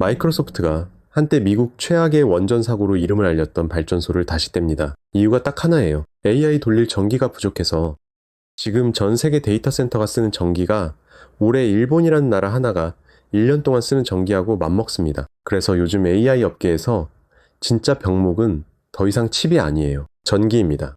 마이크로소프트가 한때 미국 최악의 원전 사고로 이름을 알렸던 발전소를 다시 뗍니다. 이유가 딱 하나예요. AI 돌릴 전기가 부족해서. 지금 전 세계 데이터 센터가 쓰는 전기가 올해 일본이라는 나라 하나가 1년 동안 쓰는 전기하고 맞먹습니다. 그래서 요즘 AI 업계에서 진짜 병목은 더 이상 칩이 아니에요. 전기입니다.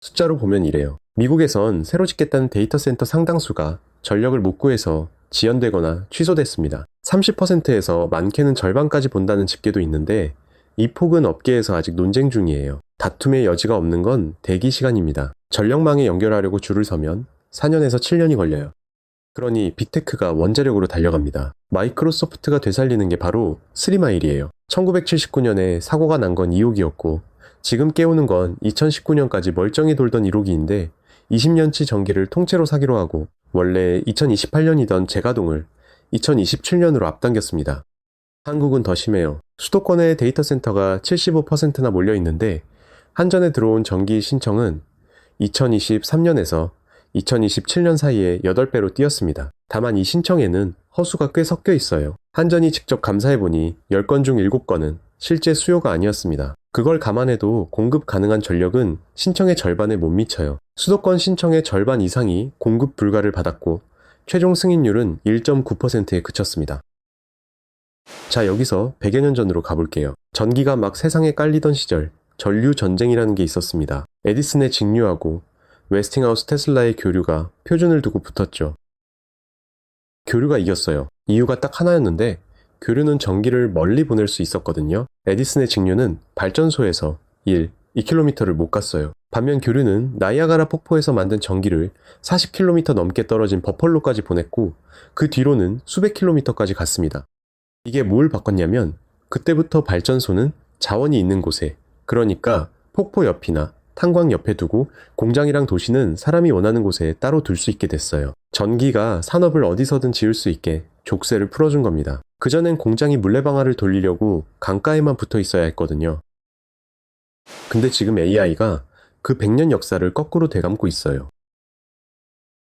숫자로 보면 이래요. 미국에선 새로 짓겠다는 데이터 센터 상당수가 전력을 못 구해서 지연되거나 취소됐습니다. 30%에서 많게는 절반까지 본다는 집계도 있는데 이 폭은 업계에서 아직 논쟁 중이에요. 다툼의 여지가 없는 건 대기 시간입니다. 전력망에 연결하려고 줄을 서면 4년에서 7년이 걸려요. 그러니 빅테크가 원자력으로 달려갑니다. 마이크로소프트가 되살리는 게 바로 3마일이에요. 1979년에 사고가 난 건 2호기였고 지금 깨우는 건 2019년까지 멀쩡히 돌던 1호기인데 20년치 전기를 통째로 사기로 하고 원래 2028년이던 재가동을 2027년으로 앞당겼습니다. 한국은 더 심해요. 수도권에 데이터 센터가 75%나 몰려 있는데 한전에 들어온 전기 신청은 2023년에서 2027년 사이에 8배로 뛰었습니다. 다만 이 신청에는 허수가 꽤 섞여 있어요. 한전이 직접 감사해보니 10건 중 7건은 실제 수요가 아니었습니다. 그걸 감안해도 공급 가능한 전력은 신청의 절반에 못 미쳐요. 수도권 신청의 절반 이상이 공급 불가를 받았고 최종 승인율은 1.9%에 그쳤습니다. 자, 여기서 100여 년 전으로 가볼게요. 전기가 막 세상에 깔리던 시절 전류 전쟁이라는 게 있었습니다. 에디슨의 직류하고 웨스팅하우스 테슬라의 교류가 표준을 두고 붙었죠. 교류가 이겼어요. 이유가 딱 하나였는데 교류는 전기를 멀리 보낼 수 있었거든요. 에디슨의 직류는 발전소에서 2km를 못 갔어요. 반면 교류는 나이아가라 폭포에서 만든 전기를 40km 넘게 떨어진 버펄로까지 보냈고 그 뒤로는 수백 킬로미터까지 갔습니다. 이게 뭘 바꿨냐면 그때부터 발전소는 자원이 있는 곳에, 그러니까 폭포 옆이나 탄광 옆에 두고 공장이랑 도시는 사람이 원하는 곳에 따로 둘 수 있게 됐어요. 전기가 산업을 어디서든 지을 수 있게 족쇄를 풀어준 겁니다. 그전엔 공장이 물레방아를 돌리려고 강가에만 붙어 있어야 했거든요. 근데 지금 AI가 그 100년 역사를 거꾸로 되감고 있어요.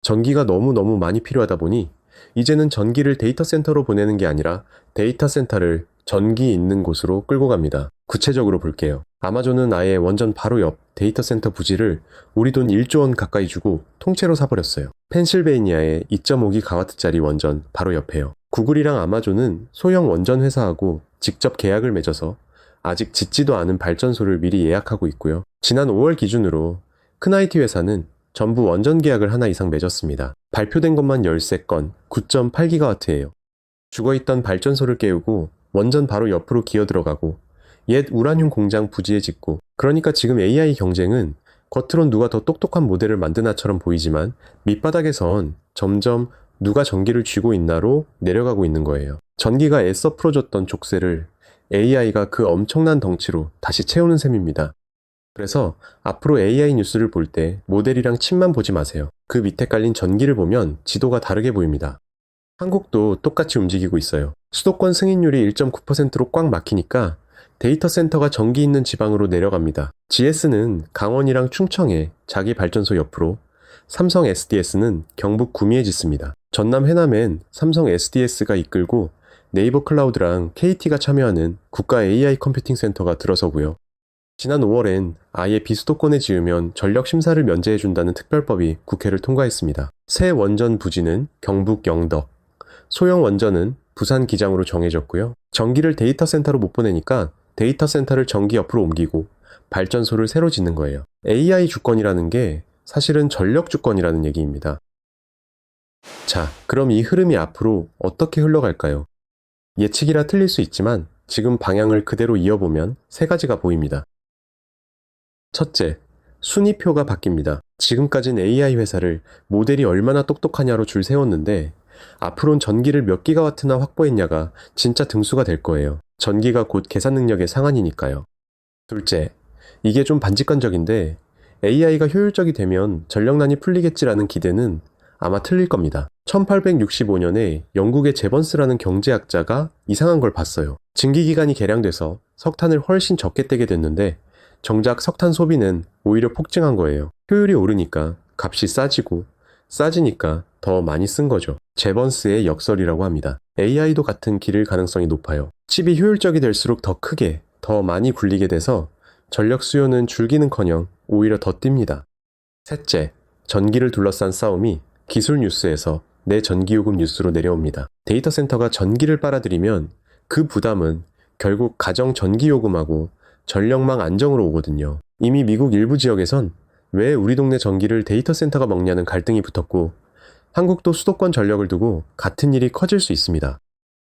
전기가 너무너무 많이 필요하다 보니 이제는 전기를 데이터 센터로 보내는 게 아니라 데이터 센터를 전기 있는 곳으로 끌고 갑니다. 구체적으로 볼게요. 아마존은 아예 원전 바로 옆 데이터 센터 부지를 우리 돈 1조 원 가까이 주고 통째로 사버렸어요. 펜실베이니아의 2.5기가와트짜리 원전 바로 옆에요. 구글이랑 아마존은 소형 원전 회사하고 직접 계약을 맺어서 아직 짓지도 않은 발전소를 미리 예약하고 있고요. 지난 5월 기준으로 큰 IT 회사는 전부 원전 계약을 하나 이상 맺었습니다. 발표된 것만 13건, 9.8기가와트예요. 죽어있던 발전소를 깨우고 원전 바로 옆으로 기어들어가고 옛 우라늄 공장 부지에 짓고, 그러니까 지금 AI 경쟁은 겉으론 누가 더 똑똑한 모델을 만드나처럼 보이지만 밑바닥에선 점점 누가 전기를 쥐고 있나로 내려가고 있는 거예요. 전기가 애써 풀어줬던 족쇄를 AI가 그 엄청난 덩치로 다시 채우는 셈입니다. 그래서 앞으로 AI 뉴스를 볼 때 모델이랑 칩만 보지 마세요. 그 밑에 깔린 전기를 보면 지도가 다르게 보입니다. 한국도 똑같이 움직이고 있어요. 수도권 승인율이 1.9%로 꽉 막히니까 데이터 센터가 전기 있는 지방으로 내려갑니다. GS는 강원이랑 충청에 자기 발전소 옆으로, 삼성 SDS는 경북 구미에 짓습니다. 전남 해남엔 삼성 SDS가 이끌고 네이버 클라우드랑 KT가 참여하는 국가 AI 컴퓨팅 센터가 들어서고요. 지난 5월엔 아예 비수도권에 지으면 전력 심사를 면제해준다는 특별법이 국회를 통과했습니다. 새 원전 부지는 경북 영덕, 소형 원전은 부산 기장으로 정해졌고요. 전기를 데이터 센터로 못 보내니까 데이터 센터를 전기 옆으로 옮기고 발전소를 새로 짓는 거예요. AI 주권이라는 게 사실은 전력 주권이라는 얘기입니다. 자, 그럼 이 흐름이 앞으로 어떻게 흘러갈까요? 예측이라 틀릴 수 있지만 지금 방향을 그대로 이어보면 세 가지가 보입니다. 첫째, 순위표가 바뀝니다. 지금까진 AI 회사를 모델이 얼마나 똑똑하냐로 줄 세웠는데 앞으로는 전기를 몇 기가와트나 확보했냐가 진짜 등수가 될 거예요. 전기가 곧 계산 능력의 상한이니까요. 둘째, 이게 좀 반직관적인데 AI가 효율적이 되면 전력난이 풀리겠지라는 기대는 아마 틀릴 겁니다. 1865년에 영국의 제번스라는 경제학자가 이상한 걸 봤어요. 증기기간이 개량돼서 석탄을 훨씬 적게 떼게 됐는데 정작 석탄 소비는 오히려 폭증한 거예요. 효율이 오르니까 값이 싸지고 싸지니까 더 많이 쓴 거죠. 제번스의 역설이라고 합니다. AI도 같은 길일 가능성이 높아요. 칩이 효율적이 될수록 더 크게, 더 많이 굴리게 돼서 전력 수요는 줄기는커녕 오히려 더 뜁니다. 셋째, 전기를 둘러싼 싸움이 기술 뉴스에서 내 전기요금 뉴스로 내려옵니다. 데이터 센터가 전기를 빨아들이면 그 부담은 결국 가정 전기요금하고 전력망 안정으로 오거든요. 이미 미국 일부 지역에선 왜 우리 동네 전기를 데이터 센터가 먹냐는 갈등이 붙었고, 한국도 수도권 전력을 두고 같은 일이 커질 수 있습니다.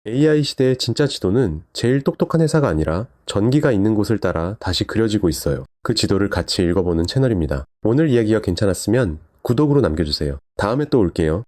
AI 시대의 진짜 지도는 제일 똑똑한 회사가 아니라 전기가 있는 곳을 따라 다시 그려지고 있어요. 그 지도를 같이 읽어보는 채널입니다. 오늘 이야기가 괜찮았으면 구독으로 남겨주세요. 다음에 또 올게요.